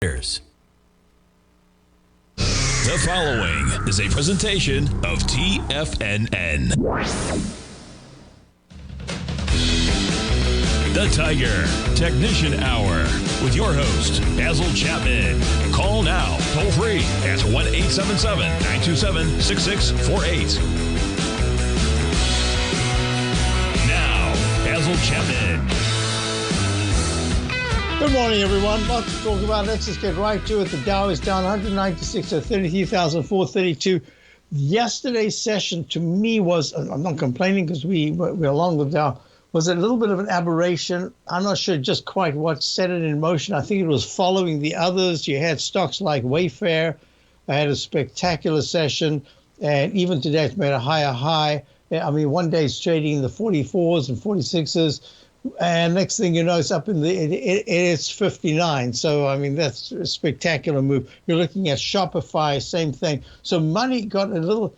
The following is a presentation of TFNN. The Tiger Technician Hour with your host, Basil Chapman. Call now, toll free at 1-877-927-6648. Now, Basil Chapman. Good morning, everyone. Lots to talk about. Let's just get right to it. The Dow is down 196 to 33,432. Yesterday's session to me was, I'm not complaining because we're along with Dow, was a little bit of an aberration. I'm not sure just quite what set it in motion. I think it was following the others. You had stocks like Wayfair. I had a spectacular session, and even today it's made a higher high. I mean, one day it's trading in the 44s and 46s. And next thing you know, it's up in it's 59. So, I mean, that's a spectacular move. You're looking at Shopify, same thing. So money got a little,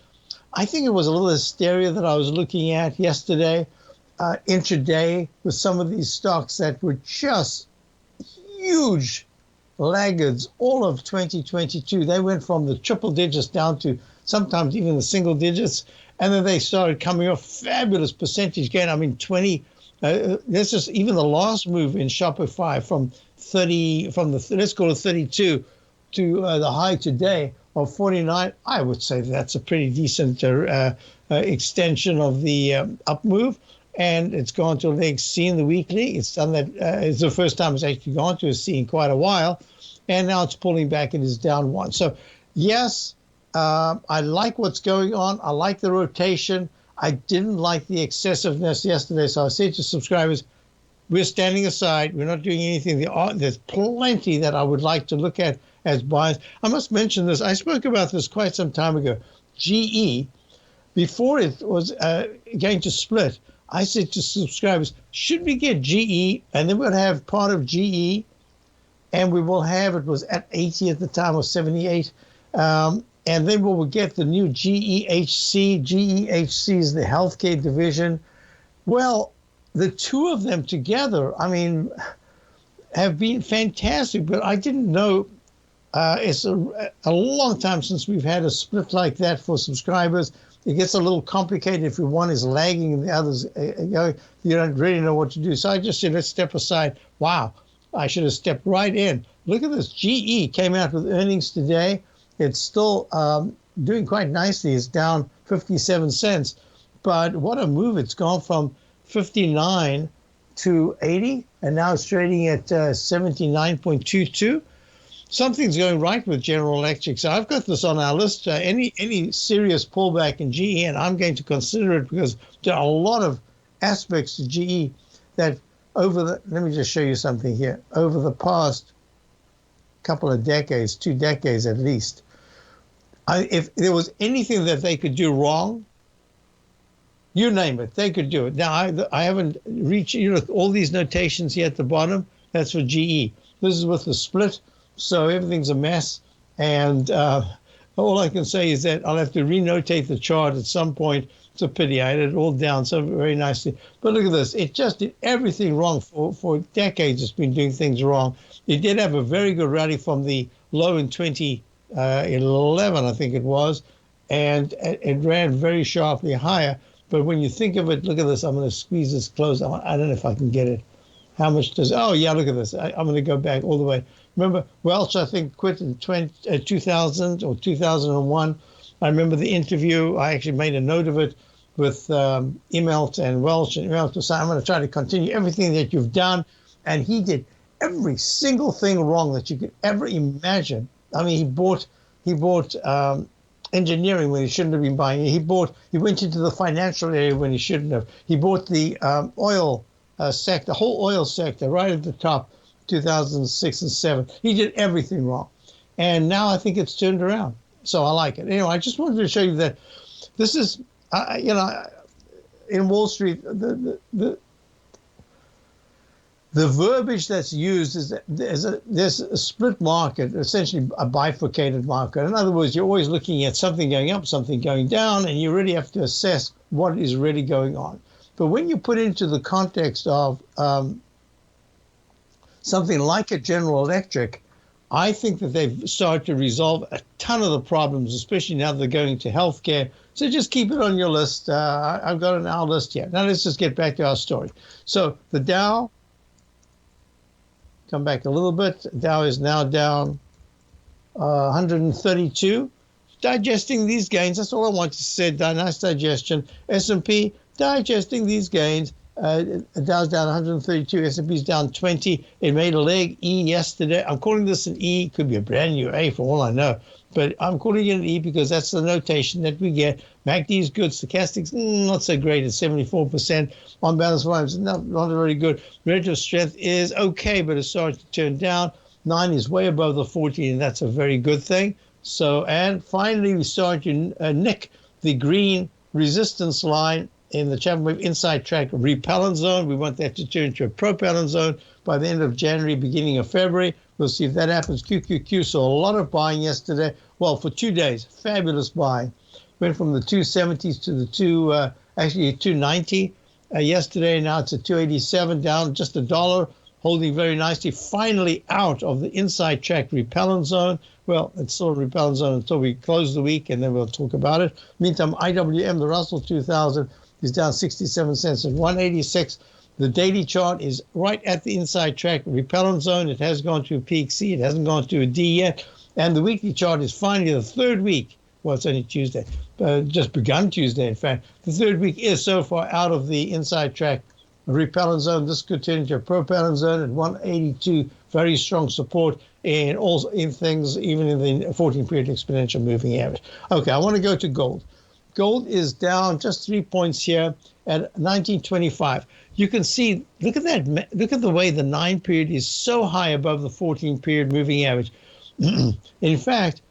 I think it was a little hysteria that I was looking at yesterday, intraday, with some of these stocks that were just huge laggards all of 2022. They went from the triple digits down to sometimes even the single digits. And then they started coming off fabulous percentage gain. I mean, this is even the last move in Shopify from let's call it 32 to the high today of 49. I would say that's a pretty decent extension of the up move, and it's gone to a leg C in the weekly. It's done that. It's the first time it's actually gone to a C in quite a while, and now it's pulling back and is down one. So yes, I like what's going on. I like the rotation. I didn't like the excessiveness yesterday, so I said to subscribers, we're standing aside. We're not doing anything. There's plenty that I would like to look at as buyers. I must mention this. I spoke about this quite some time ago. GE, before it was going to split, I said to subscribers, should we get GE, and then we'll have part of GE, and we will have, it was at 80 at the time, or 78, and then we will get the new GEHC. GEHC is the healthcare division. Well, the two of them together, I mean, have been fantastic, but I didn't know. It's a long time since we've had a split like that for subscribers. It gets a little complicated if one is lagging and the other's going. You don't really know what to do. So I just said, let's step aside. Wow, I should have stepped right in. Look at this. GE came out with earnings today. It's still doing quite nicely. It's down 57 cents. But what a move. It's gone from 59 to 80, and now it's trading at 79.22. Something's going right with General Electric. So I've got this on our list. Any serious pullback in GE, and I'm going to consider it because there are a lot of aspects to GE that let me just show you something here. Over the past couple of decades, 2 decades at least, if there was anything that they could do wrong, you name it, they could do it. Now, I haven't reached, all these notations here at the bottom, that's for GE. This is with the split, so everything's a mess. And all I can say is that I'll have to renotate the chart at some point. It's a pity. I had it all down so very nicely. But look at this. It just did everything wrong. For decades, it's been doing things wrong. It did have a very good rally from the low in 2011, I think it was, and it ran very sharply higher. But when you think of it, look at this. I'm going to squeeze this close. I don't know if I can get it. How much does? Oh, yeah, look at this. I'm going to go back all the way. Remember, Welch, I think, quit in 2000 or 2001. I remember the interview. I actually made a note of it with Immelt and Welch. And Immelt was saying, I'm going to try to continue everything that you've done. And he did every single thing wrong that you could ever imagine. I mean, he bought engineering when he shouldn't have been buying it. He went into the financial area when he shouldn't have. He bought the oil sector, whole oil sector, right at the top, 2006 and 7. He did everything wrong. And now I think it's turned around. So I like it. Anyway, I just wanted to show you that this is, in Wall Street, the verbiage that's used is that there's a split market, essentially a bifurcated market. In other words, you're always looking at something going up, something going down, and you really have to assess what is really going on. But when you put into the context of something like a General Electric, I think that they've started to resolve a ton of the problems, especially now they're going to healthcare. So just keep it on your list. I've got an hour list here. Now let's just get back to our story. So the Dow, come back a little bit. Dow is now down 132. Digesting these gains. That's all I want to say. Nice digestion. S&P digesting these gains. Dow's down 132. S&P's down 20. It made a leg E yesterday. I'm calling this an E. Could be a brand new A for all I know. But I'm calling it an E because that's the notation that we get. MACD is good. Stochastics, not so great at 74%. On balance volumes, not very good. Relative strength is okay, but it's starting to turn down. 9 is way above the 14, and that's a very good thing. So, and finally, we start to nick the green resistance line in the Chapman Wave inside track repellent zone. We want that to turn to a propellant zone by the end of January, beginning of February. We'll see if that happens. QQQ saw a lot of buying yesterday. Well, for 2 days, fabulous buying. Went from the 270s to the 290 yesterday. Now it's at 287, down just $1, holding very nicely. Finally out of the inside track repellent zone. Well, it's still a repellent zone until we close the week, and then we'll talk about it. Meantime, IWM, the Russell 2000, is down 67 cents at 186. The daily chart is right at the inside track repellent zone. It has gone to a peak C. It hasn't gone to a D yet. And the weekly chart is finally the third week. Well, it's only Tuesday. Just begun Tuesday, in fact. The third week is so far out of the inside track repellent zone. This could turn into a propellant zone at 182. Very strong support and also in things, even in the 14-period exponential moving average. Okay, I want to go to gold. Gold is down just 3 points here at 1925. You can see, look at that. Look at the way the 9-period is so high above the 14-period moving average. In fact,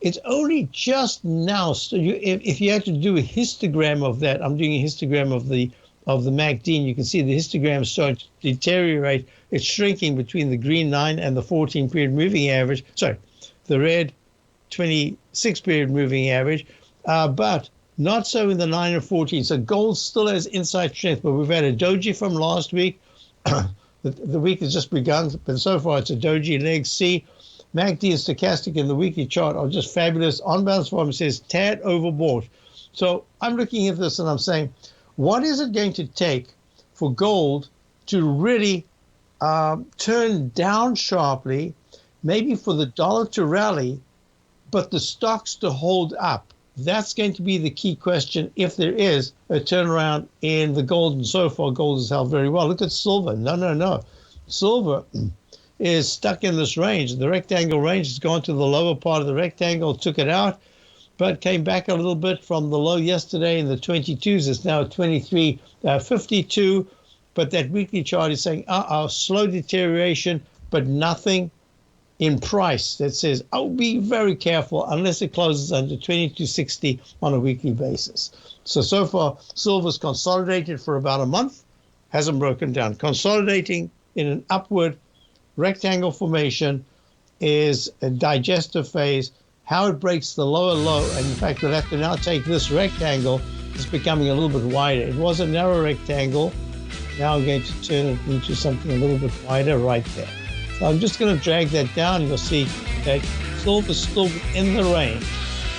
it's only just now. So if you had to do a histogram of that, I'm doing a histogram of the MACD, and you can see the histogram starting to deteriorate. It's shrinking between the green 9 and the 14-period moving average. Sorry, the red 26-period moving average, but not so in the 9 and 14. So gold still has inside strength, but we've had a doji from last week. The week has just begun, but so far it's a doji leg C. MACD and stochastic in the weekly chart are just fabulous. On balance form says tad overbought. So I'm looking at this and I'm saying, what is it going to take for gold to really turn down sharply, maybe for the dollar to rally, but the stocks to hold up? That's going to be the key question if there is a turnaround in the gold. And so far, gold has held very well. Look at silver. No. Silver is stuck in this range. The rectangle range has gone to the lower part of the rectangle, took it out, but came back a little bit from the low yesterday in the 22s. It's now 23.52. But that weekly chart is saying, slow deterioration, but nothing in price that says, be very careful unless it closes under 22.60 on a weekly basis. So far, silver's consolidated for about a month, hasn't broken down. Consolidating in an upward rectangle formation is a digestive phase. How it breaks the lower low, and in fact, we'll have to now take this rectangle. It's becoming a little bit wider. It was a narrow rectangle. Now I'm going to turn it into something a little bit wider right there. So I'm just going to drag that down. You'll see that silver's still in the range,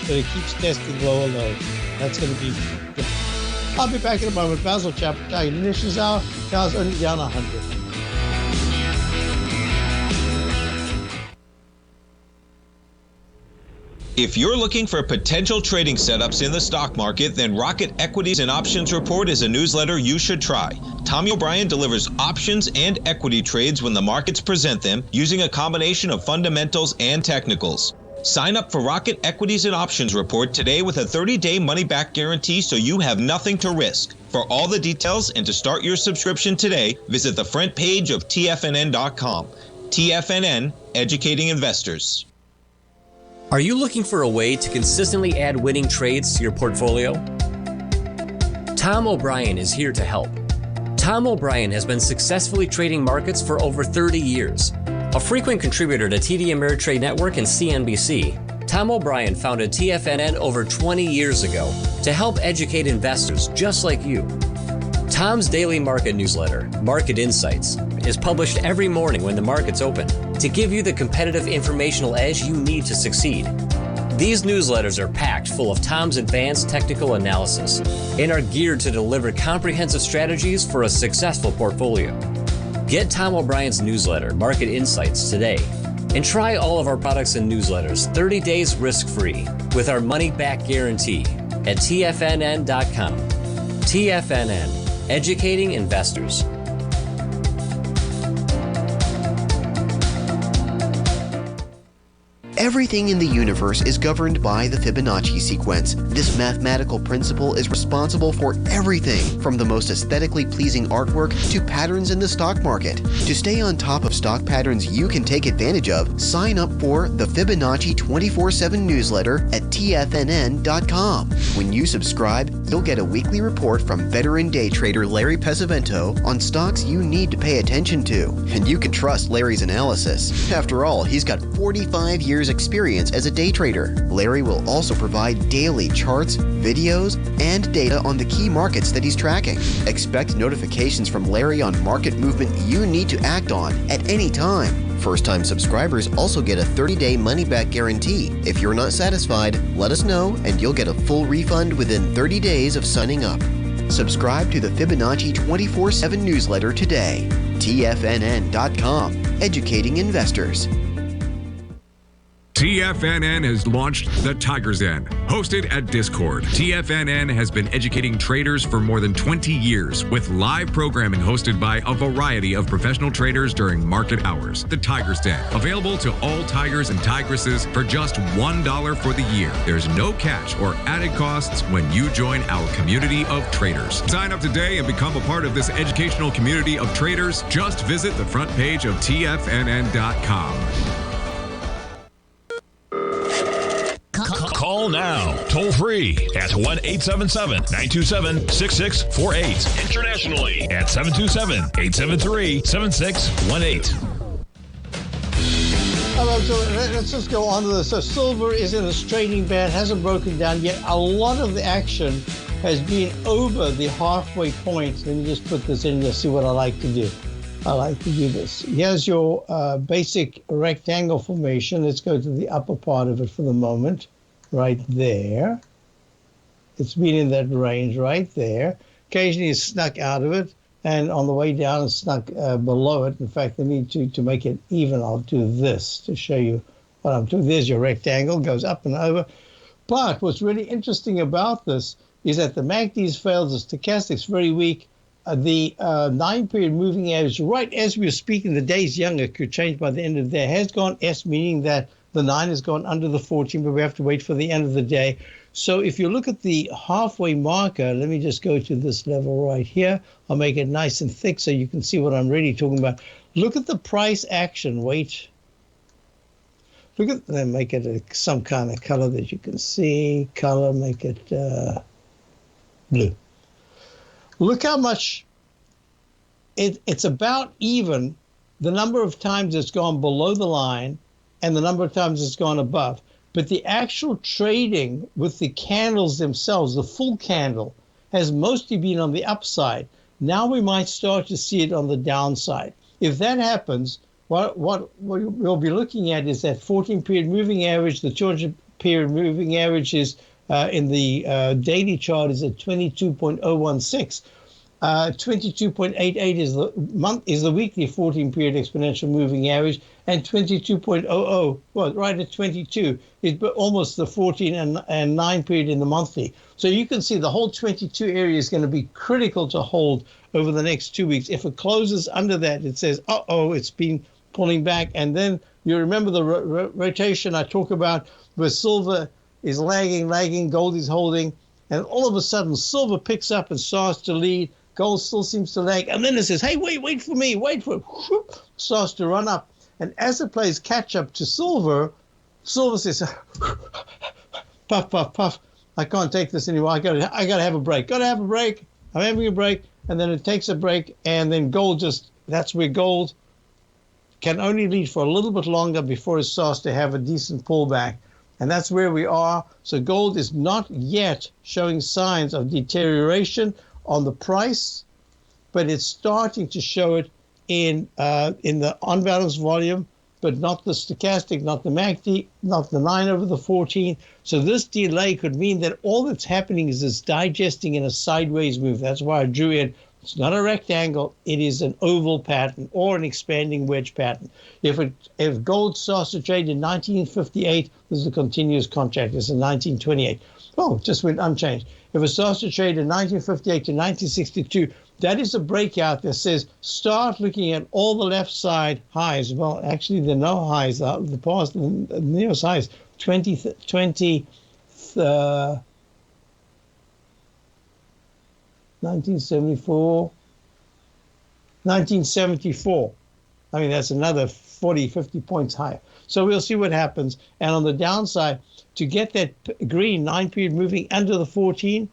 but it keeps testing lower low. That's going to be good. I'll be back in a moment. Basil, Chapman, Ignitions Hour. Dow's only down 100. If you're looking for potential trading setups in the stock market, then Rocket Equities and Options Report is a newsletter you should try. Tommy O'Brien delivers options and equity trades when the markets present them, using a combination of fundamentals and technicals. Sign up for Rocket Equities and Options Report today with a 30-day money-back guarantee, so you have nothing to risk. For all the details and to start your subscription today, visit the front page of TFNN.com. TFNN, educating investors. Are you looking for a way to consistently add winning trades to your portfolio? Tom O'Brien is here to help. Tom O'Brien has been successfully trading markets for over 30 years. A frequent contributor to TD Ameritrade Network and CNBC, Tom O'Brien founded TFNN over 20 years ago to help educate investors just like you. Tom's daily market newsletter, Market Insights, is published every morning when the markets open. to give you the competitive informational edge you need to succeed. These newsletters are packed full of Tom's advanced technical analysis and are geared to deliver comprehensive strategies for a successful portfolio. Get Tom O'Brien's newsletter, Market Insights, today, and try all of our products and newsletters 30 days risk-free with our money-back guarantee at TFNN.com. TFNN, educating investors. Everything in the universe is governed by the Fibonacci sequence. This mathematical principle is responsible for everything from the most aesthetically pleasing artwork to patterns in the stock market. To stay on top of stock patterns you can take advantage of, sign up for the Fibonacci 24/7 newsletter at TFNN.com. When you subscribe, you'll get a weekly report from veteran day trader Larry Pesavento on stocks you need to pay attention to. And you can trust Larry's analysis. After all, he's got 45 years experience as a day trader. Larry will also provide daily charts, videos, and data on the key markets that he's tracking. Expect notifications from Larry on market movement you need to act on at any time. First-time subscribers also get a 30-day money-back guarantee. If you're not satisfied, let us know and you'll get a full refund within 30 days of signing up. Subscribe to the Fibonacci 24/7 newsletter today. TFNN.com, educating investors. TFNN has launched the Tiger's Den, hosted at Discord. TFNN has been educating traders for more than 20 years, with live programming hosted by a variety of professional traders during market hours. The Tiger's Den, available to all tigers and tigresses for just $1 for the year. There's no catch or added costs when you join our community of traders. Sign up today and become a part of this educational community of traders. Just visit the front page of TFNN.com. Call now, toll free at 1-877-927-6648. Internationally at 727-873-7618. So let's just go on to this. So silver is in a trading band, hasn't broken down yet. A lot of the action has been over the halfway point. Let me just put this in here, see what I like to do. I like to do this. Here's your basic rectangle formation. Let's go to the upper part of it for the moment. Right there. It's been in that range right there. Occasionally it's snuck out of it, and on the way down it's snuck below it. In fact, I need to make it even. I'll do this to show you what I'm doing. There's your rectangle, goes up and over. But what's really interesting about this is that the MACD's failed, the stochastic's very weak. The 9-period moving average, right as we were speaking, the day's younger, could change by the end of the day, has gone S, meaning that the 9 has gone under the 14, but we have to wait for the end of the day. So if you look at the halfway marker, let me just go to this level right here. I'll make it nice and thick so you can see what I'm really talking about. Look at the price action. Wait. Look at, then make it some kind of color that you can see. Color, make it blue. Look how much it's about even the number of times it's gone below the line and the number of times it's gone above. But the actual trading with the candles themselves, the full candle, has mostly been on the upside. Now we might start to see it on the downside. If that happens, what we'll be looking at is that 14-period moving average. The 200-period moving average is in the daily chart is at 22.016. 22.88 is the weekly 14-period exponential moving average, and 22.00, well, right at 22, is almost the 14 and 9 period in the monthly. So you can see the whole 22 area is going to be critical to hold over the next 2 weeks. If it closes under that, it says, it's been pulling back. And then you remember the rotation I talk about where silver is lagging, gold is holding, and all of a sudden silver picks up and starts to lead. Gold still seems to lag, and then it says, hey, wait for me, wait for it. Whoop, starts to run up. And as it plays catch up to silver, silver says, puff, puff, puff. I can't take this anymore. I gotta have a break. I'm having a break. And then it takes a break, and then gold that's where gold can only lead for a little bit longer before it starts to have a decent pullback. And that's where we are. So gold is not yet showing signs of deterioration on the price, but it's starting to show it in the unbalanced volume but not the stochastic, not the MACD, not the 9 over the 14. So this delay could mean that all that's happening is it's digesting in a sideways move. That's why I drew it. It's not a rectangle. It is an oval pattern or an expanding wedge pattern. If gold starts to trade in 1958, this is a continuous contract. It's in 1928. Oh, just went unchanged. If it starts to trade in 1958 to 1962, that is a breakout that says start looking at all the left side highs. Well, actually, there are no highs. The past, the nearest highs, 1974. I mean, that's another 40, 50 points higher. So we'll see what happens. And on the downside, to get that green 9-period moving under the 14,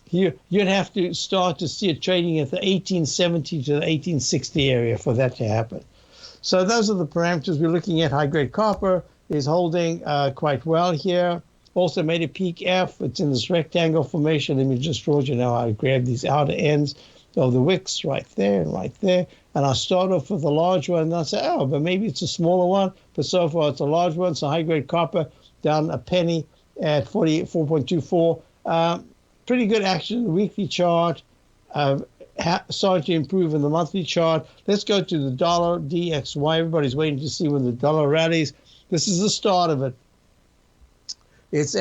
you'd have to start to see it trading at the 1870 to the 1860 area for that to happen. So those are the parameters we're looking at. High-grade copper is holding quite well here. Also made a peak F. It's in this rectangle formation. Let me just draw you now. I grab these outer ends of the wicks right there and right there. And I'll start off with a large one. And I'll say, oh, but maybe it's a smaller one. But so far it's a large one. So high-grade copper down a penny at 44.24. Pretty good action in the weekly chart. Starting to improve in the monthly chart. Let's go to the dollar DXY. Everybody's waiting to see when the dollar rallies. This is the start of it. It's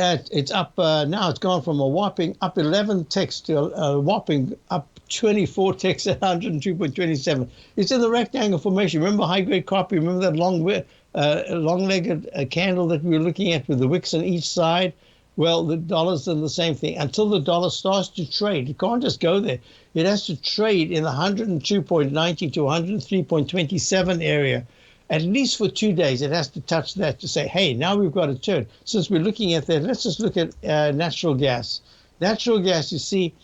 up now. It's gone from a whopping up 11 ticks to a whopping up 24 ticks at 102.27. It's in the rectangle formation. Remember high-grade copper? Remember that long-legged candle that we were looking at with the wicks on each side? Well, the dollar's done the same thing. Until the dollar starts to trade, it can't just go there. It has to trade in the 102.90 to 103.27 area. At least for 2 days, it has to touch that to say, hey, now we've got a turn. Since we're looking at that, let's just look at natural gas. Natural gas, you see,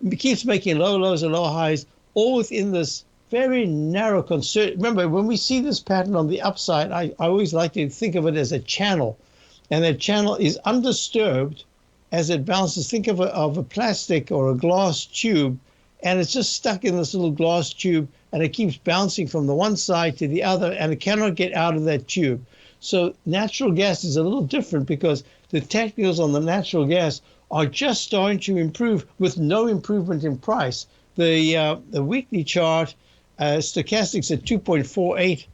it keeps making low lows and low highs, all within this very narrow concern. Remember, when we see this pattern on the upside, I always like to think of it as a channel. And that channel is undisturbed as it bounces. Think of a plastic or a glass tube, and it's just stuck in this little glass tube, and it keeps bouncing from the one side to the other, and it cannot get out of that tube. So natural gas is a little different because the technicals on the natural gas are just starting to improve with no improvement in price. The weekly chart, stochastics at 2.48.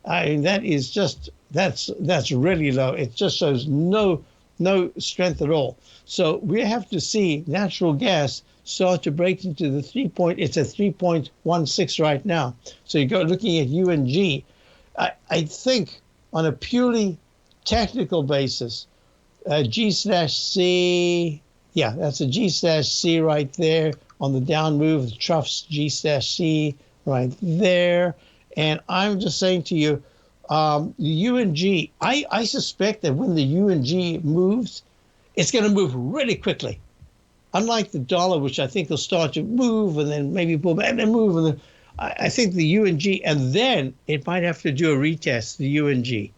I mean, that is just that's really low. It just shows no strength at all. So we have to see natural gas start to break into the 3 point. It's at 3.16 right now. So you go looking at UNG. I think on a purely technical basis, G/C, yeah, that's a G/C right there on the down move. The troughs G/C right there. And I'm just saying to you, the UNG, I suspect that when the UNG moves, it's going to move really quickly. Unlike the dollar, which I think will start to move and then maybe pull back and then move. And then I think the UNG, and then it might have to do a retest, the UNG.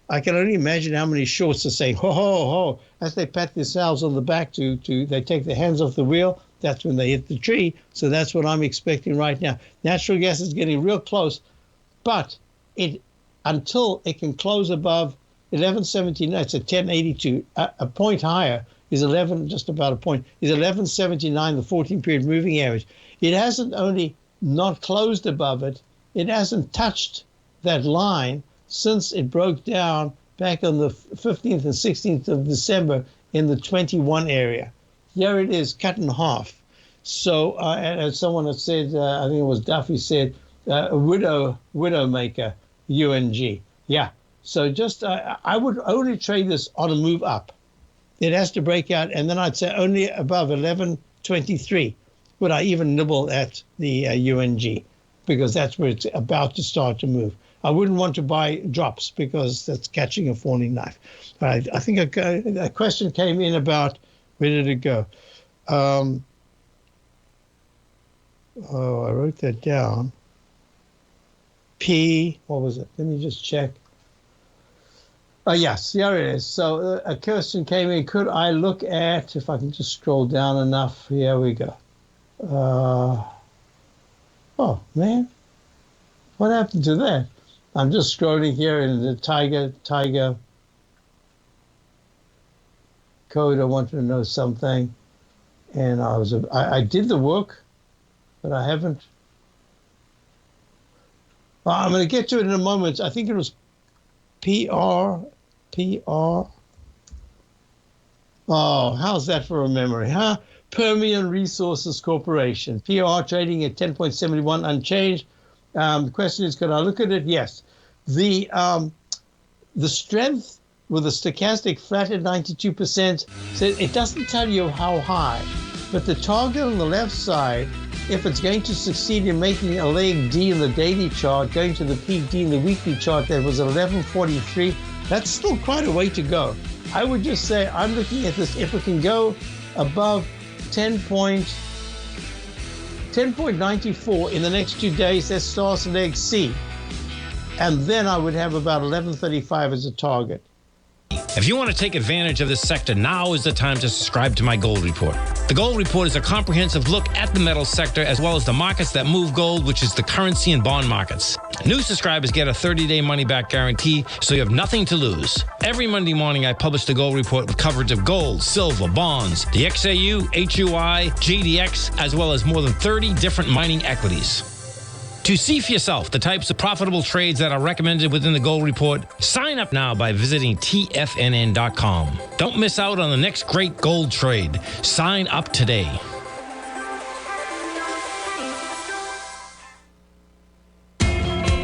I can only imagine how many shorts are saying, ho, ho, ho, as they pat themselves on the back they take their hands off the wheel. That's when they hit the tree. So that's what I'm expecting right now. Natural gas is getting real close, but until it can close above 1179, it's at 1082. A point higher is just about a point, is 1179, the 14-period moving average. It hasn't only not closed above it, it hasn't touched that line since it broke down back on the 15th and 16th of December in the 21 area. Here it is, cut in half. So, as someone had said, I think it was Duffy said, a widow maker, UNG. Yeah. So just, I would only trade this on a move up. It has to break out, and then I'd say only above 1123 would I even nibble at the UNG, because that's where it's about to start to move. I wouldn't want to buy drops because that's catching a falling knife. All right, I think a question came in about, where did it go? I wrote that down. What was it? Let me just check. Oh, yes, here it is. So a question came in. Could I look at, if I can just scroll down enough, here we go. Oh, man, what happened to that? I'm just scrolling here in the Tiger code. I wanted to know something, and I did the work, but I haven't. Well, I'm going to get to it in a moment. I think it was PR. Oh, how's that for a memory, huh? Permian Resources Corporation. PR trading at 10.71 unchanged. The question is, could I look at it? Yes. The strength with a stochastic flat at 92%, so it doesn't tell you how high, but the target on the left side, if it's going to succeed in making a leg D in the daily chart, going to the peak D in the weekly chart, that was 1143, that's still quite a way to go. I would just say I'm looking at this, if it can go above 10.94 in the next 2 days, that starts leg C. And then I would have about 1135 as a target. If you want to take advantage of this sector, now is the time to subscribe to my Gold Report. The Gold Report is a comprehensive look at the metals sector as well as the markets that move gold, which is the currency and bond markets. New subscribers get a 30-day money-back guarantee, so you have nothing to lose. Every Monday morning, I publish the Gold Report with coverage of gold, silver, bonds, the XAU, HUI, GDX, as well as more than 30 different mining equities. To see for yourself the types of profitable trades that are recommended within the Gold Report, sign up now by visiting TFNN.com. Don't miss out on the next great gold trade. Sign up today.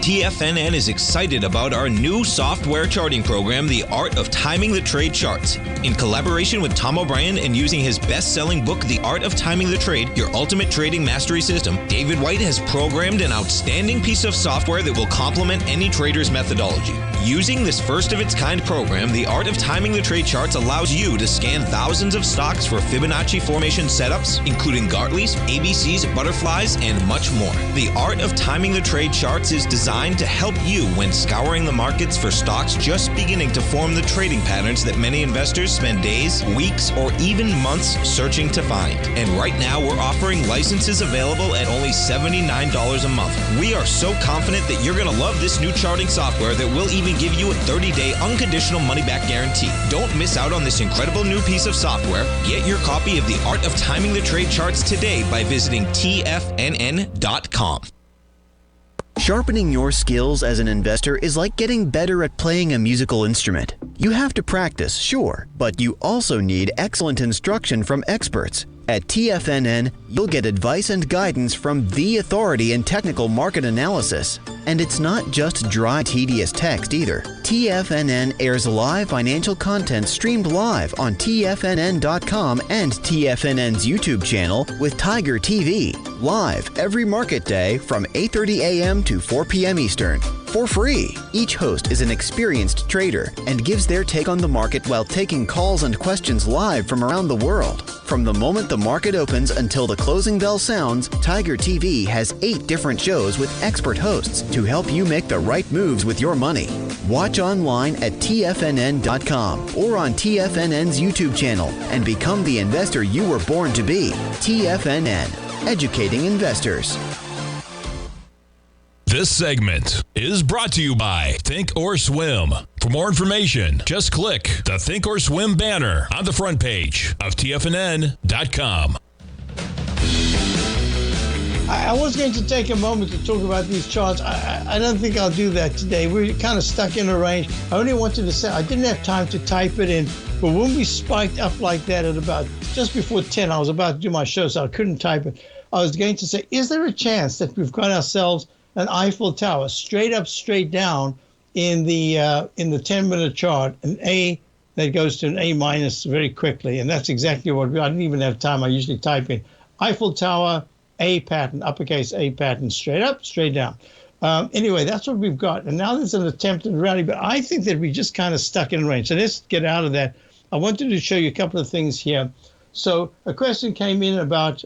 TFNN is excited about our new software charting program, The Art of Timing the Trade Charts. In collaboration with Tom O'Brien and using his best-selling book, The Art of Timing the Trade, Your Ultimate Trading Mastery System, David White has programmed an outstanding piece of software that will complement any trader's methodology. Using this first-of-its-kind program, The Art of Timing the Trade Charts allows you to scan thousands of stocks for Fibonacci formation setups, including Gartleys, ABCs, butterflies, and much more. The Art of Timing the Trade Charts is designed to help you when scouring the markets for stocks just beginning to form the trading patterns that many investors spend days, weeks, or even months searching to find. And right now, we're offering licenses available at only $79 a month. We are so confident that you're going to love this new charting software that will even give you a 30-day unconditional money-back guarantee. Don't miss out on this incredible new piece of software. Get your copy of The Art of Timing the Trade Charts today by visiting TFNN.com. Sharpening your skills as an investor is like getting better at playing a musical instrument. You have to practice, sure, but you also need excellent instruction from experts. At TFNN, you'll get advice and guidance from the authority in technical market analysis. And it's not just dry, tedious text either. TFNN airs live financial content streamed live on TFNN.com and TFNN's YouTube channel with Tiger TV, live every market day from 8:30 a.m. to 4 p.m. Eastern. For free. Each host is an experienced trader and gives their take on the market while taking calls and questions live from around the world. From the moment the market opens until the closing bell sounds, Tiger TV has 8 different shows with expert hosts to help you make the right moves with your money. Watch online at TFNN.com or on TFNN's YouTube channel and become the investor you were born to be. TFNN, educating investors. This segment is brought to you by Thinkorswim. For more information, just click the Thinkorswim banner on the front page of TFNN.com. I was going to take a moment to talk about these charts. I don't think I'll do that today. We're kind of stuck in a range. I only wanted to say I didn't have time to type it in, but when we spiked up like that at about just before 10, I was about to do my show, so I couldn't type it. I was going to say, is there a chance that we've got ourselves an Eiffel Tower straight up, straight down in the 10-minute chart, an A that goes to an A minus very quickly, and that's exactly what I didn't even have time. I usually type in Eiffel Tower, A pattern, uppercase A pattern, straight up, straight down. Anyway, that's what we've got, and now there's an attempted rally, but I think that we just kind of stuck in range. So let's get out of that. I wanted to show you a couple of things here. So a question came in about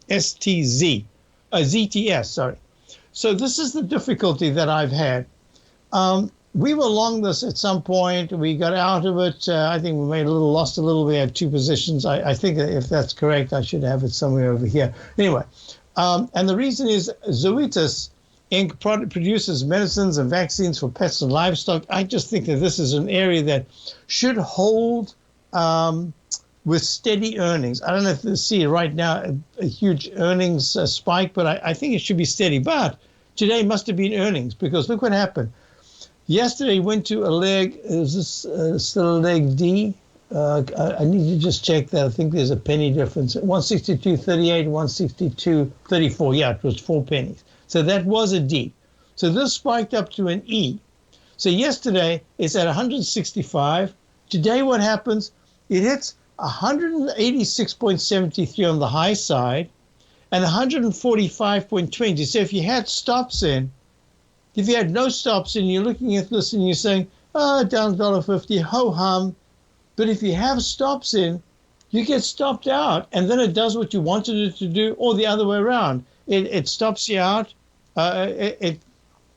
ZTS, sorry. So this is the difficulty that I've had. We were long this at some point. We got out of it. I think we lost a little. We had 2 positions. I think that if that's correct, I should have it somewhere over here. Anyway, and the reason is Zoetis Inc. produces medicines and vaccines for pets and livestock. I just think that this is an area that should hold with steady earnings. I don't know if you see right now a huge earnings spike, but I think it should be steady. But today must have been earnings, because look what happened. Yesterday went to a leg. Is this still a leg D? I need to just check that. I think there's a penny difference. 162.38, 162.34. Yeah, it was 4 pennies. So that was a D. So this spiked up to an E. So yesterday it's at 165. Today what happens? It hits 186.73 on the high side and 145.20. So if you had stops in, if you had no stops in, you're looking at this and you're saying, oh, down $1.50, ho-hum. But if you have stops in, you get stopped out, and then it does what you wanted it to do, or the other way around. It stops you out. It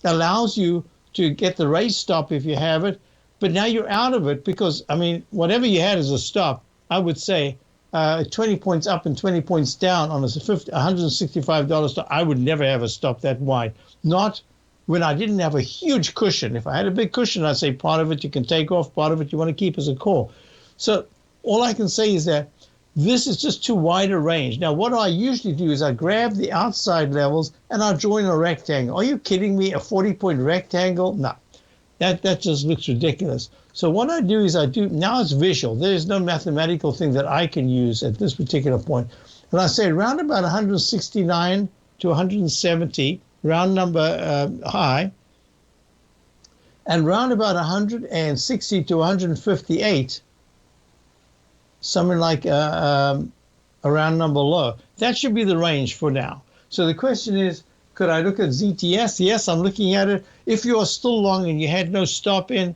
allows you to get the raise stop if you have it, but now you're out of it because, I mean, whatever you had as a stop, I would say 20 points up and 20 points down on a $165 stop, I would never have a stop that wide. Not when I didn't have a huge cushion. If I had a big cushion, I'd say part of it you can take off, part of it you want to keep as a call. So all I can say is that this is just too wide a range. Now, what I usually do is I grab the outside levels and I draw in a rectangle. Are you kidding me? A 40-point rectangle? No, that just looks ridiculous. So what I do is now it's visual. There's no mathematical thing that I can use at this particular point. And I say around about 169 to 170, round number high, and round about 160 to 158, something like a round number low. That should be the range for now. So the question is, could I look at ZTS? Yes, I'm looking at it. If you are still long and you had no stop in,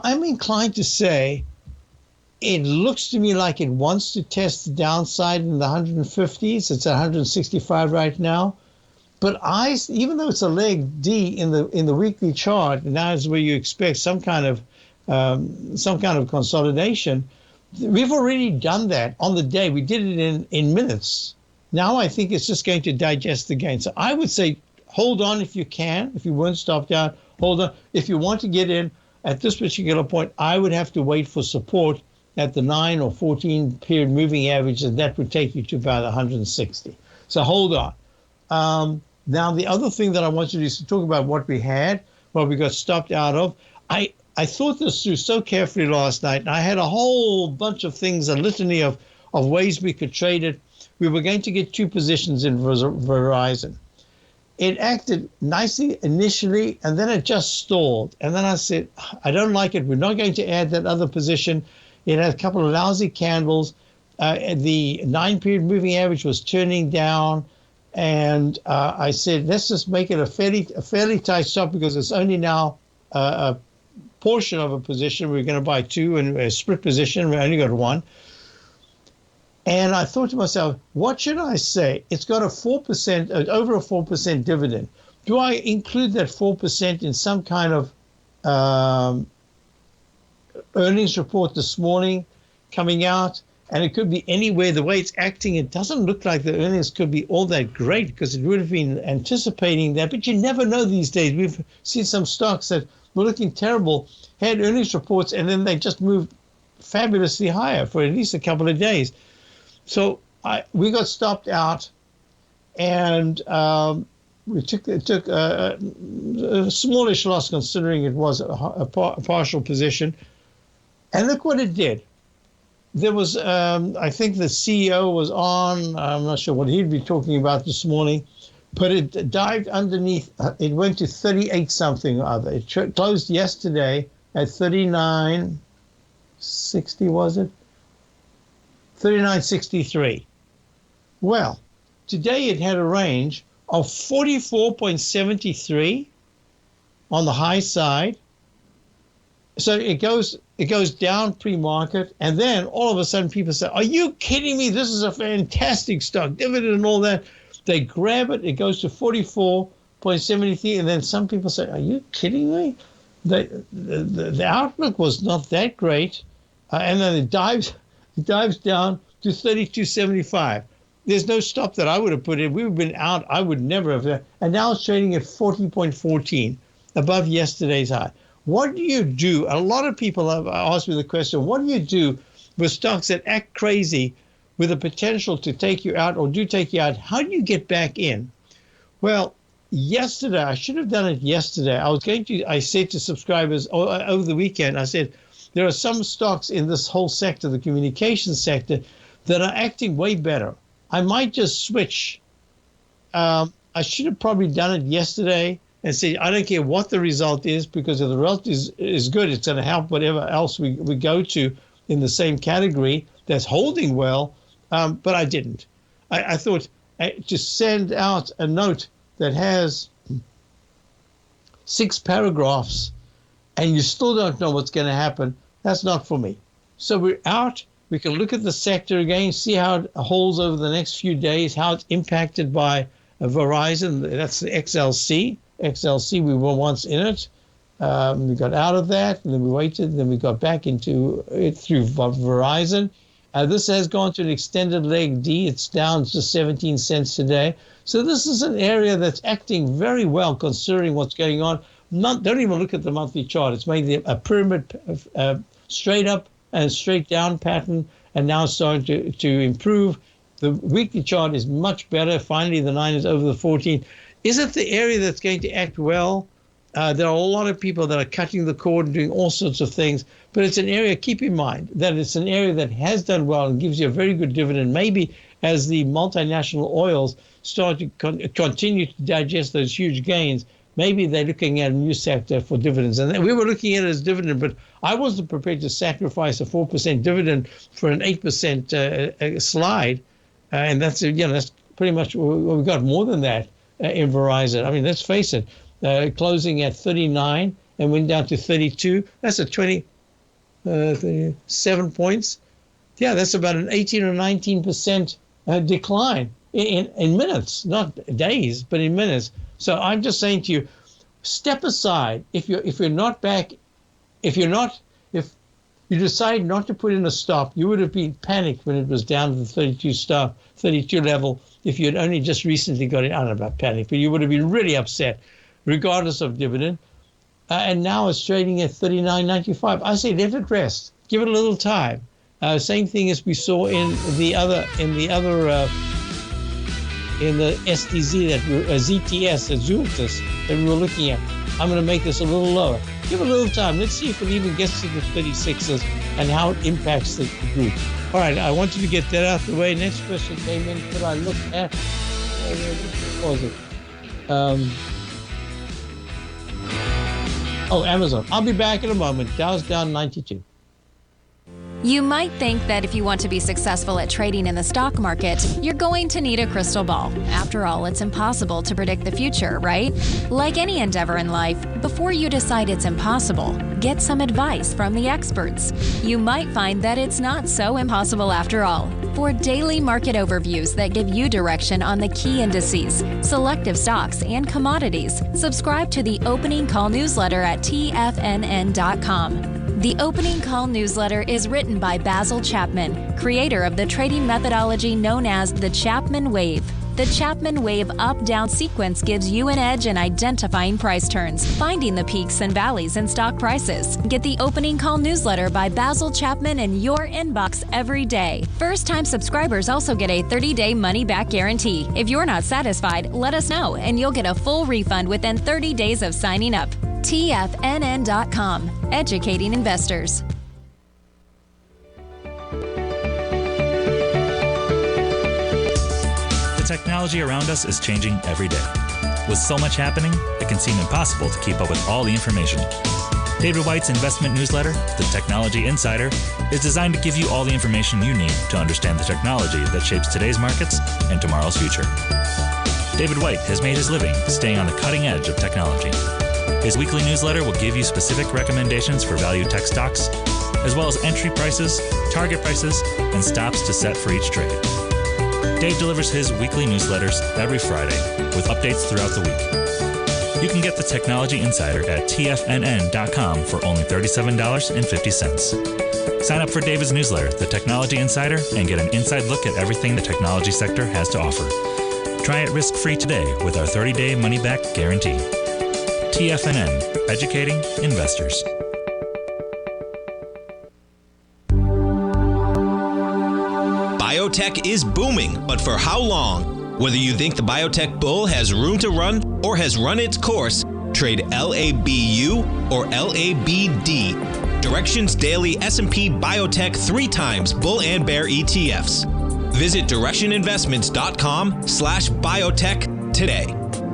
I'm inclined to say it looks to me like it wants to test the downside in the 150s. It's at 165 right now. But even though it's a leg D in the weekly chart, and that is where you expect some kind of consolidation, we've already done that on the day. We did it in minutes. Now I think it's just going to digest the gain. So I would say hold on if you can. If you weren't stopped out, hold on. If you want to get in at this particular point, I would have to wait for support at the 9 or 14 period moving average, and that would take you to about 160. So hold on. Now, the other thing that I want to do is to talk about what we got stopped out of. I thought this through so carefully last night, and I had a whole bunch of things, a litany of ways we could trade it. We were going to get 2 positions in Verizon. It acted nicely initially, and then it just stalled. And then I said, I don't like it. We're not going to add that other position. It had a couple of lousy candles. The 9-period moving average was turning down. And I said, let's just make it a fairly tight stop because it's only now a portion of a position. We're going to buy 2 and a split position. We only got 1. And I thought to myself, what should I say? It's got a 4%, over a 4% dividend. Do I include that 4% in some kind of earnings report this morning coming out? And it could be anywhere. The way it's acting, it doesn't look like the earnings could be all that great because it would have been anticipating that. But you never know these days. We've seen some stocks that were looking terrible, had earnings reports, and then they just moved fabulously higher for at least a couple of days. So we got stopped out, and we took a smallish loss considering it was a partial position. And look what it did. There was, I think the CEO was on, I'm not sure what he'd be talking about this morning, but it dived underneath, it went to 38 something or other. It closed yesterday at 39.60, was it? 39.63. Well, today it had a range of 44.73 on the high side. So it goes down pre-market, and then all of a sudden people say, are you kidding me? This is a fantastic stock, dividend and all that. They grab it, it goes to 44.73, and then some people say, are you kidding me? The outlook was not that great, and then it dives down to 32.75. there's no stop that I would have put in. We would have been out. I would never have. And now it's trading at 40.14, above yesterday's high. What do you do? A lot of people have asked me the question, what do you do with stocks that act crazy with the potential to take you out or do take you out? How do you get back in? Well, yesterday, I should have done it yesterday. I said to subscribers over the weekend, I said, there are some stocks in this whole sector, the communications sector, that are acting way better. I might just switch. I should have probably done it yesterday and say, I don't care what the result is, because if the result is good, it's going to help whatever else we go to in the same category that's holding well. But I didn't. I thought to send out a note that has 6 paragraphs and you still don't know what's going to happen, that's not for me. So we're out. We can look at the sector again, see how it holds over the next few days, how it's impacted by Verizon. That's the XLC. XLC, we were once in it. We got out of that, and then we waited, and then we got back into it through Verizon. This has gone to an extended leg D. It's down to 17 cents today. So this is an area that's acting very well considering what's going on. Don't even look at the monthly chart. It's made a pyramid straight up and straight down pattern, and now starting to improve. The weekly chart is much better. Finally, the 9 is over the 14. Is it the area that's going to act well? There are a lot of people that are cutting the cord and doing all sorts of things, but it's an area, keep in mind, that it's an area that has done well and gives you a very good dividend. Maybe as the multinational oils start to continue to digest those huge gains, maybe they're looking at a new sector for dividends. And we were looking at it as dividend, but I wasn't prepared to sacrifice a 4% dividend for an 8% slide. And that's pretty much, we got more than that in Verizon. I mean, let's face it, closing at 39 and went down to 32. That's a 27 points. Yeah, that's about an 18 or 19% decline in minutes, not days, but in minutes. So I'm just saying to you, step aside. If you decide not to put in a stop, you would have been panicked when it was down to the 32 level. If you had only just recently got it, I don't know about panic, but you would have been really upset, regardless of dividend. And now it's trading at 39.95. I say let it rest. Give it a little time. Same thing as we saw in the SDZ ZTS, the Zultus that we were looking at. I'm going to make this a little lower. Give it a little time. Let's see if it even gets to the 36s and how it impacts the group. All right, I want you to get that out of the way. Next question came in. Could I look at, what was it? Amazon. I'll be back in a moment. Dow's down 92. You might think that if you want to be successful at trading in the stock market, you're going to need a crystal ball. After all, it's impossible to predict the future, right? Like any endeavor in life, before you decide it's impossible, get some advice from the experts. You might find that it's not so impossible after all. For daily market overviews that give you direction on the key indices, selective stocks, and commodities, subscribe to the Opening Call newsletter at TFNN.com. The Opening Call newsletter is written by Basil Chapman, creator of the trading methodology known as the Chapman Wave. The Chapman Wave up-down sequence gives you an edge in identifying price turns, finding the peaks and valleys in stock prices. Get the Opening Call newsletter by Basil Chapman in your inbox every day. First-time subscribers also get a 30-day money-back guarantee. If you're not satisfied, let us know, and you'll get a full refund within 30 days of signing up. TFNN.com, educating investors. The technology around us is changing every day. With so much happening, it can seem impossible to keep up with all the information. David White's investment newsletter, The Technology Insider, is designed to give you all the information you need to understand the technology that shapes today's markets and tomorrow's future. David White has made his living staying on the cutting edge of technology. His weekly newsletter will give you specific recommendations for value tech stocks, as well as entry prices, target prices, and stops to set for each trade. Dave delivers his weekly newsletters every Friday with updates throughout the week. You can get the Technology Insider at TFNN.com for only $37.50. Sign up for David's newsletter, The Technology Insider, and get an inside look at everything the technology sector has to offer. Try it risk-free today with our 30-day money-back guarantee. TFNN, educating investors. Biotech is booming, but for how long? Whether you think the biotech bull has room to run or has run its course, trade LABU or LABD. Direction's daily S&P Biotech 3 times bull and bear ETFs. Visit directioninvestments.com/biotech today.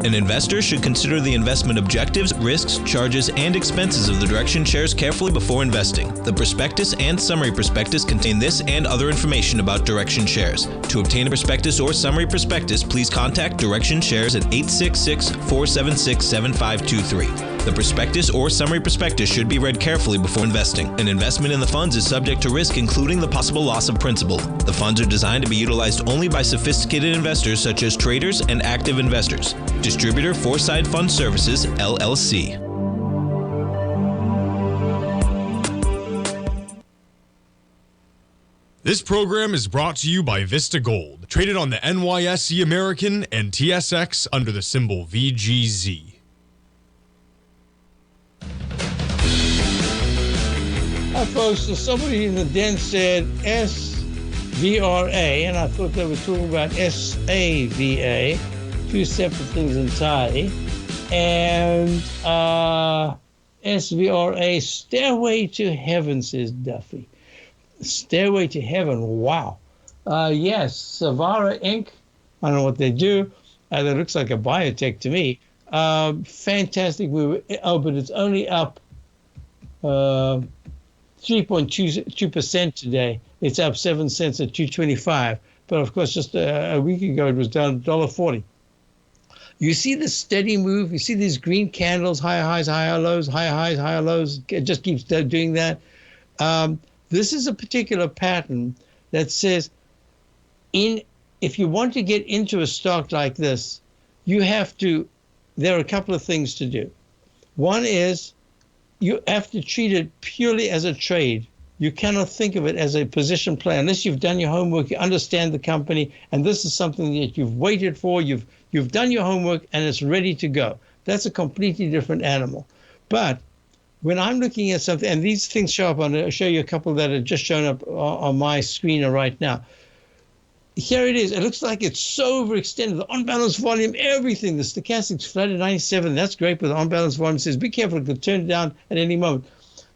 An investor should consider the investment objectives, risks, charges, and expenses of the Direction shares carefully before investing. The prospectus and summary prospectus contain this and other information about Direction shares. To obtain a prospectus or summary prospectus, please contact Direction shares at 866-476-7523. The prospectus or summary prospectus should be read carefully before investing. An investment in the funds is subject to risk, including the possible loss of principal. The funds are designed to be utilized only by sophisticated investors such as traders and active investors. Distributor Foreside Fund Services, LLC. This program is brought to you by Vista Gold, traded on the NYSE American and TSX under the symbol VGZ. Hi, folks. So somebody in the den said SVRA, and I thought they were talking about SAVA, two separate things entirely. And SVRA, Stairway to Heaven, says Duffy. Stairway to Heaven, wow. Yes, Savara Inc., I don't know what they do. That looks like a biotech to me. Fantastic move. Oh, but it's only up 3.2% today. It's up 7 cents at 225. But of course, just a week ago, it was down $1.40. You see the steady move. You see these green candles, higher highs, higher lows, higher highs, higher lows. It just keeps doing that. This is a particular pattern that says, if you want to get into a stock like this, there are a couple of things to do. One is you have to treat it purely as a trade. You cannot think of it as a position play unless you've done your homework, you understand the company, and this is something that you've waited for, you've done your homework, and it's ready to go. That's a completely different animal. But when I'm looking at something, and these things show up, I'll show you a couple that have just shown up on my screen right now. Here it is. It looks like it's so overextended. The on-balance volume, everything. The stochastic's flat at 97. That's great, but the on-balance volume says, be careful, it could turn it down at any moment.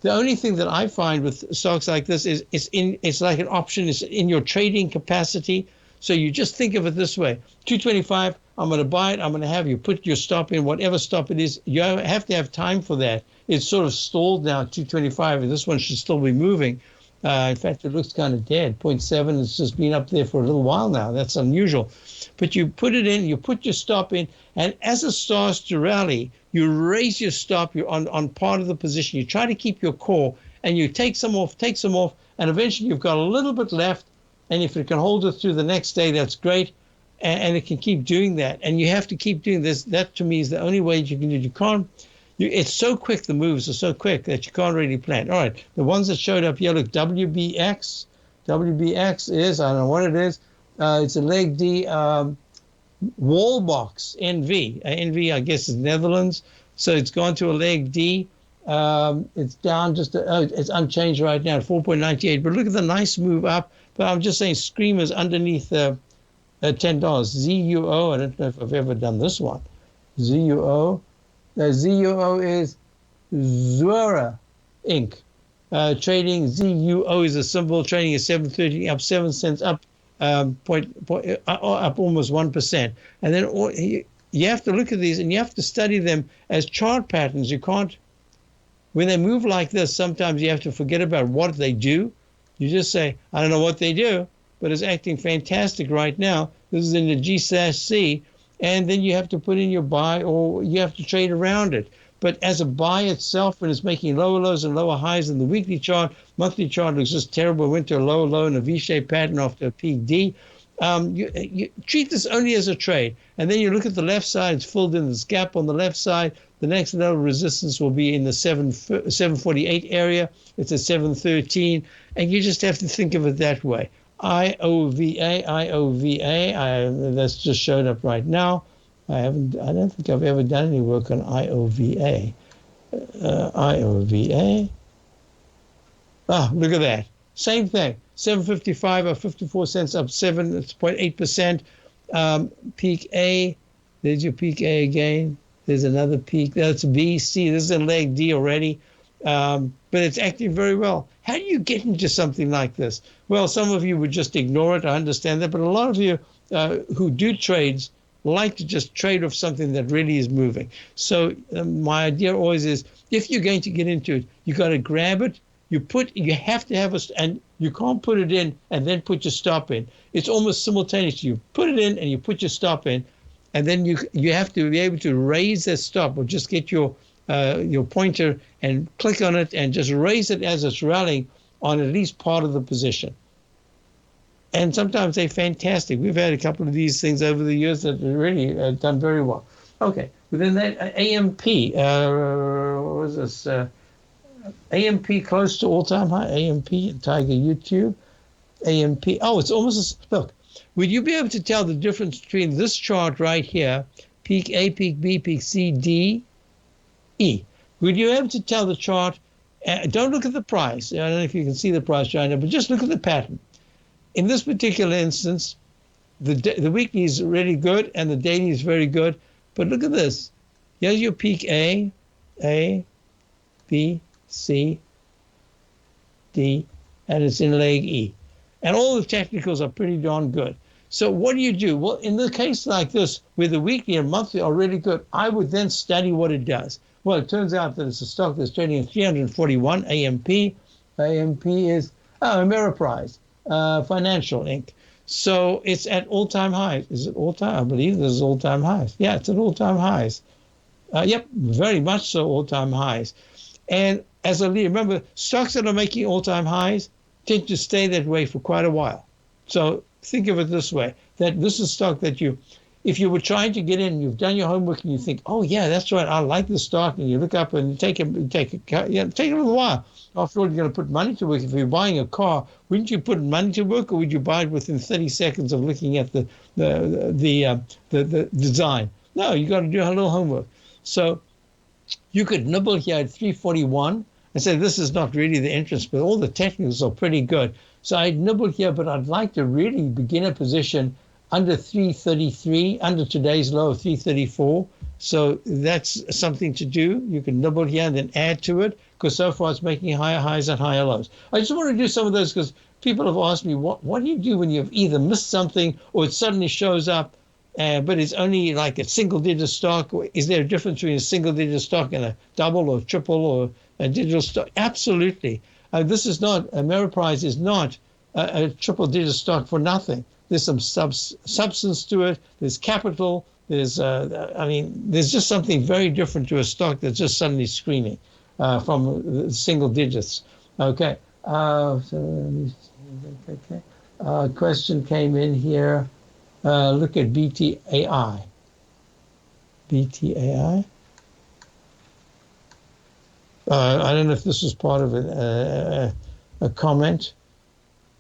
The only thing that I find with stocks like this is it's like an option. It's in your trading capacity. So you just think of it this way. 225, I'm going to buy it. I'm going to have you put your stop in, whatever stop it is. You have to have time for that. It's sort of stalled now at 225, and this one should still be moving. In fact, it looks kind of dead. 0.7 has just been up there for a little while now. That's unusual. But you put it in, you put your stop in, and as it starts to rally, you raise your stop. You're on part of the position. You try to keep your core, and you take some off, and eventually you've got a little bit left. And if it can hold it through the next day, that's great. And it can keep doing that. And you have to keep doing this. That, to me, is the only way you can do it. You can't. It's so quick, the moves are so quick that you can't really plan. All right, the ones that showed up here, look, WBX. WBX is, I don't know what it is. It's a leg D wall box, NV. NV, I guess, is Netherlands. So it's gone to a leg D. It's down it's unchanged right now at 4.98. But look at the nice move up. But I'm just saying screamers underneath $10. ZUO, I don't know if I've ever done this one. ZUO. ZUO is Zura Inc. Trading ZUO is a symbol. Trading at 7.30, up 7 cents, up up almost 1%. And then you have to look at these and you have to study them as chart patterns. You can't, when they move like this, sometimes you have to forget about what they do. You just say, I don't know what they do, but it's acting fantastic right now. This is in the G/C. And then you have to put in your buy, or you have to trade around it. But as a buy itself, when it's making lower lows and lower highs in the weekly chart, monthly chart looks just terrible. It went to a lower low in a V-shaped pattern after a peak D. You treat this only as a trade, and then you look at the left side. It's filled in this gap on the left side. The next level of resistance will be in the 748 area. It's at 713, and you just have to think of it that way. IOVA. That's just showed up right now. I don't think I've ever done any work on IOVA. IOVA. Look at that. Same thing. 755 or 54 cents, up 7.8%. Peak A. There's your peak A again. There's another peak. That's B, C. This is a leg D already. But it's acting very well. How do you get into something like this? Well, some of you would just ignore it. I understand that. But a lot of you who do trades like to just trade off something that really is moving. So my idea always is, if you're going to get into it, you got to grab it. You have to have and you can't put it in and then put your stop in. It's almost simultaneous. You put it in and you put your stop in, and then you have to be able to raise that stop, or just get your pointer and click on it and just raise it as it's rallying on at least part of the position. And sometimes they're fantastic. We've had a couple of these things over the years that really done very well. Okay, within that, AMP, what was this? AMP close to all-time high. AMP, Tiger YouTube. AMP, it's almost, look, would you be able to tell the difference between this chart right here, peak A, peak B, peak C, D, E? Would you be able to tell the chart? Don't look at the price. I don't know if you can see the price right now, but just look at the pattern. In this particular instance, the weekly is really good and the daily is very good. But look at this. Here's your peak A, B, C, D, and it's in leg E. And all the technicals are pretty darn good. So what do you do? Well, in the case like this, where the weekly and monthly are really good, I would then study what it does. Well, it turns out that it's a stock that's trading at 341 AMP. AMP is Ameritrade. Financial Inc. So it's at all-time highs. Is it all-time? I believe this is all-time highs. Yeah, it's at all-time highs. Yep, very much so all-time highs. And as a leader, remember, stocks that are making all-time highs tend to stay that way for quite a while. So think of it this way, that this is stock that if you were trying to get in, you've done your homework and you think, oh yeah, that's right, I like the stock, and you look up and take a little while. After all, you're going to put money to work. If you're buying a car, wouldn't you put money to work, or would you buy it within 30 seconds of looking at the design? No, you got to do a little homework. So you could nibble here at 341 and say this is not really the entrance, but all the technicals are pretty good. So I'd nibble here, but I'd like to really begin a position under 333, under today's low of 334. So that's something to do. You can nibble here and then add to it, because so far it's making higher highs and higher lows. I just want to do some of those because people have asked me, what do you do when you've either missed something or it suddenly shows up, but it's only like a single-digit stock? Is there a difference between a single-digit stock and a double or triple or a digital stock? Absolutely. This is not, Ameritrade is not a triple-digit stock for nothing. There's some substance to it. There's capital. There's just something very different to a stock that's just suddenly screaming from single digits. Okay. Question came in here. Look at BTAI. BTAI. I don't know if this was part of a comment.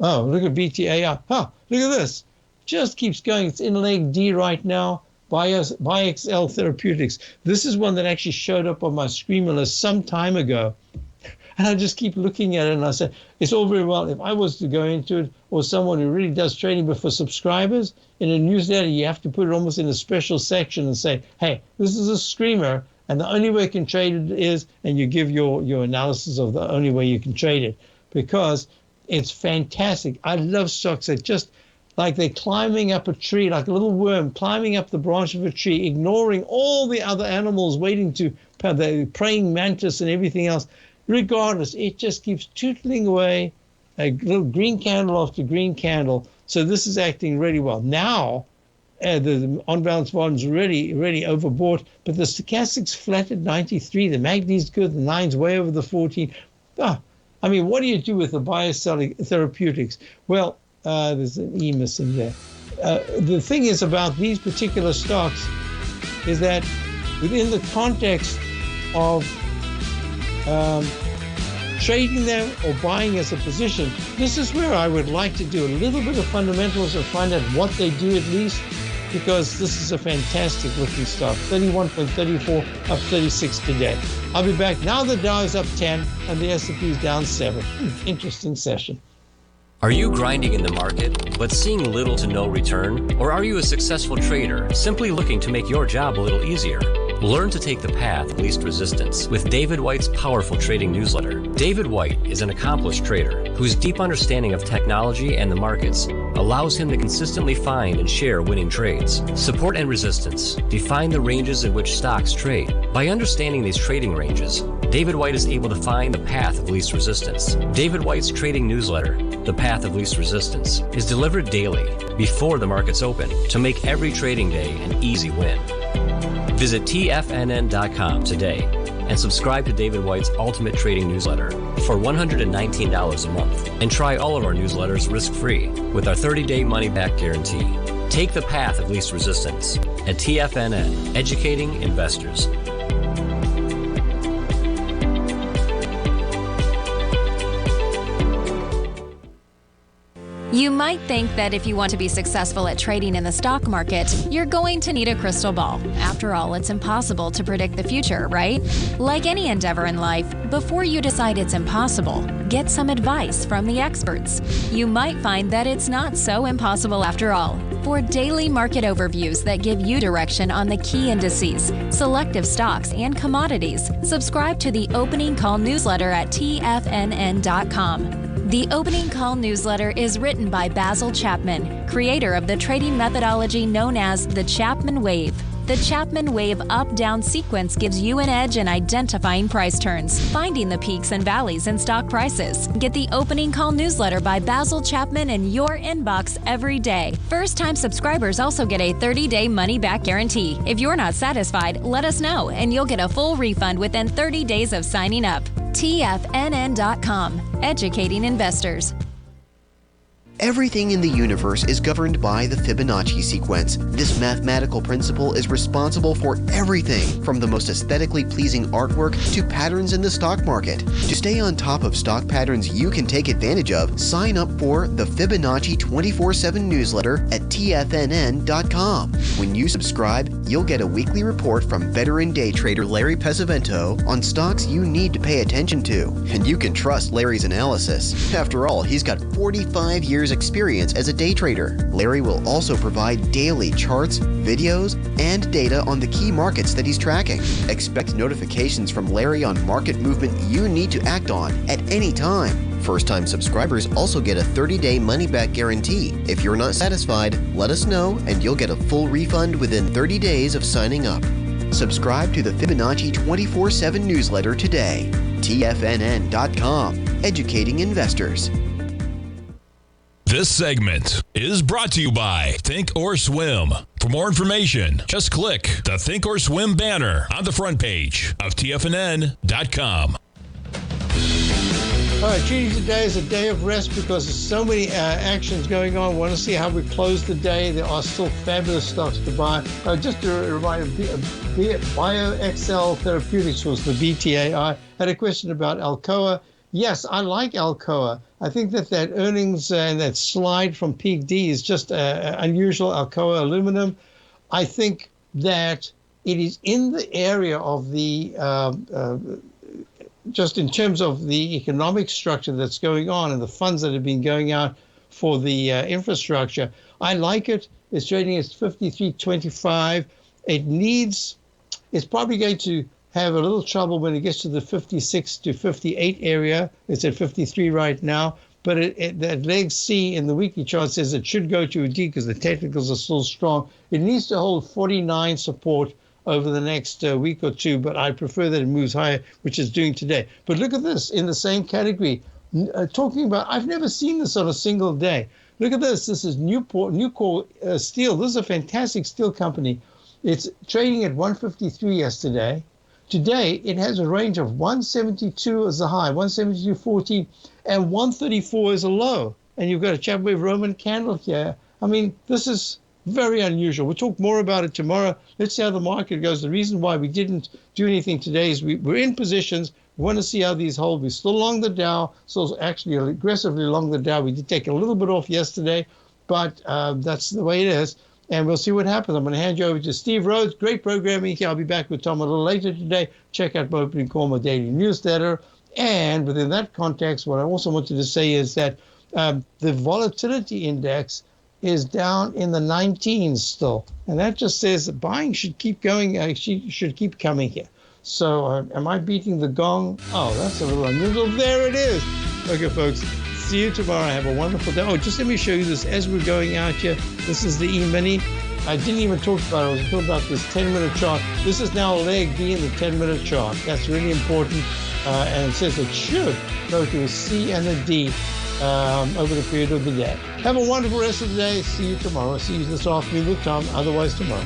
Oh, look at BTAI. Oh, look at this. Just keeps going. It's in leg D right now. BioXL Therapeutics. This is one that actually showed up on my screamer list some time ago. And I just keep looking at it and I say, it's all very well. If I was to go into it, or someone who really does trading, but for subscribers, in a newsletter, you have to put it almost in a special section and say, hey, this is a screamer, and the only way you can trade it is, and you give your analysis of the only way you can trade it, because it's fantastic. I love stocks that just, like they're climbing up a tree, like a little worm climbing up the branch of a tree, ignoring all the other animals waiting to, the praying mantis and everything else. Regardless, it just keeps tootling away, a little green candle after green candle. So this is acting really well. Now, the on-balance volume's really, really overbought, but the stochastic's flat at 93. The MACD's good. The 9's way over the 14. I mean, what do you do with the BioXL Therapeutics? Well, there's an E missing there. the thing is about these particular stocks is that within the context of trading them or buying as a position, this is where I would like to do a little bit of fundamentals and find out what they do at least, because this is a fantastic looking stock. 31.34, up 36 today. I'll be back. Now the Dow is up 10 and the S&P is down 7. Interesting session. Are you grinding in the market, but seeing little to no return? Or are you a successful trader, simply looking to make your job a little easier? Learn to take the path of least resistance with David White's powerful trading newsletter. David White is an accomplished trader whose deep understanding of technology and the markets allows him to consistently find and share winning trades. Support and resistance define the ranges in which stocks trade. By understanding these trading ranges, David White is able to find the path of least resistance. David White's trading newsletter, The Path of Least Resistance, is delivered daily before the markets open to make every trading day an easy win. Visit TFNN.com today and subscribe to David White's Ultimate Trading Newsletter for $119 a month. And try all of our newsletters risk-free with our 30-day money-back guarantee. Take the path of least resistance at TFNN, educating investors. You might think that if you want to be successful at trading in the stock market, you're going to need a crystal ball. After all, it's impossible to predict the future, right? Like any endeavor in life, before you decide it's impossible, get some advice from the experts. You might find that it's not so impossible after all. For daily market overviews that give you direction on the key indices, selective stocks, and commodities, subscribe to the Opening Call newsletter at TFNN.com. The Opening Call newsletter is written by Basil Chapman, creator of the trading methodology known as the Chapman Wave. The Chapman Wave up-down sequence gives you an edge in identifying price turns, finding the peaks and valleys in stock prices. Get the Opening Call newsletter by Basil Chapman in your inbox every day. First-time subscribers also get a 30-day money-back guarantee. If you're not satisfied, let us know, and you'll get a full refund within 30 days of signing up. TFNN.com, educating investors. Everything in the universe is governed by the Fibonacci sequence. This mathematical principle is responsible for everything from the most aesthetically pleasing artwork to patterns in the stock market. To stay on top of stock patterns you can take advantage of, sign up for the Fibonacci 24/7 newsletter at TFNN.com. When you subscribe, you'll get a weekly report from veteran day trader Larry Pesavento on stocks you need to pay attention to. And you can trust Larry's analysis. After all, he's got 45 years experience as a day trader. Larry will also provide daily charts, videos, and data on the key markets that he's tracking. Expect notifications from Larry on market movement you need to act on at any time. First-time subscribers also get a 30-day money-back guarantee. If you're not satisfied, let us know and you'll get a full refund within 30 days of signing up. Subscribe to the Fibonacci 24/7 newsletter today. TFNN.com, educating investors. This segment is brought to you by Thinkorswim. For more information, just click the Thinkorswim banner on the front page of TFNN.com. All right, treating today is a day of rest because there's so many actions going on. Want to see how we close the day. There are still fabulous stocks to buy. Just a reminder, BioXL Therapeutics was the BTAI. Had a question about Alcoa. Yes, I like Alcoa. I think that earnings and that slide from peak D is just unusual. Alcoa aluminum. I think that it is in the area of the just in terms of the economic structure that's going on and the funds that have been going out for the infrastructure. I like it. It's trading at 53.25. It's probably going to have a little trouble when it gets to the 56 to 58 area. It's at 53 right now, but that leg C in the weekly chart says it should go to a D because the technicals are still strong. It needs to hold 49 support over the next week or two, but I prefer that it moves higher, which it's doing today. But look at this in the same category. Talking about, I've never seen this on a single day. Look at this. This is Nucor Steel. This is a fantastic steel company. It's trading at 153 yesterday. Today, it has a range of 172 as a high, 172.14, and 134 as a low. And you've got a Chapman Roman candle here. I mean, this is very unusual. We'll talk more about it tomorrow. Let's see how the market goes. The reason why we didn't do anything today is we're in positions. We want to see how these hold. We're still long the Dow, so actually aggressively long the Dow. We did take a little bit off yesterday, but that's the way it is. And we'll see what happens. I'm going to hand you over to Steve Rhodes. Great programming here. I'll be back with Tom a little later today. Check out my opening call, my daily newsletter. And within that context, what I also wanted to say is that the volatility index is down in the 19s still. And that just says that buying should keep going, should keep coming here. So am I beating the gong? Oh, that's a little unusual. There it is. Okay, folks, see you tomorrow. Have a wonderful day. Oh, just let me show you this as we're going out here. This is the E-mini. I didn't even talk about it. I was talking about this 10-minute chart. This is now leg B in the 10-minute chart. That's really important. And it says it should go to a C and a D over the period of the day. Have a wonderful rest of the day. See you tomorrow. See you this afternoon with Tom, otherwise tomorrow.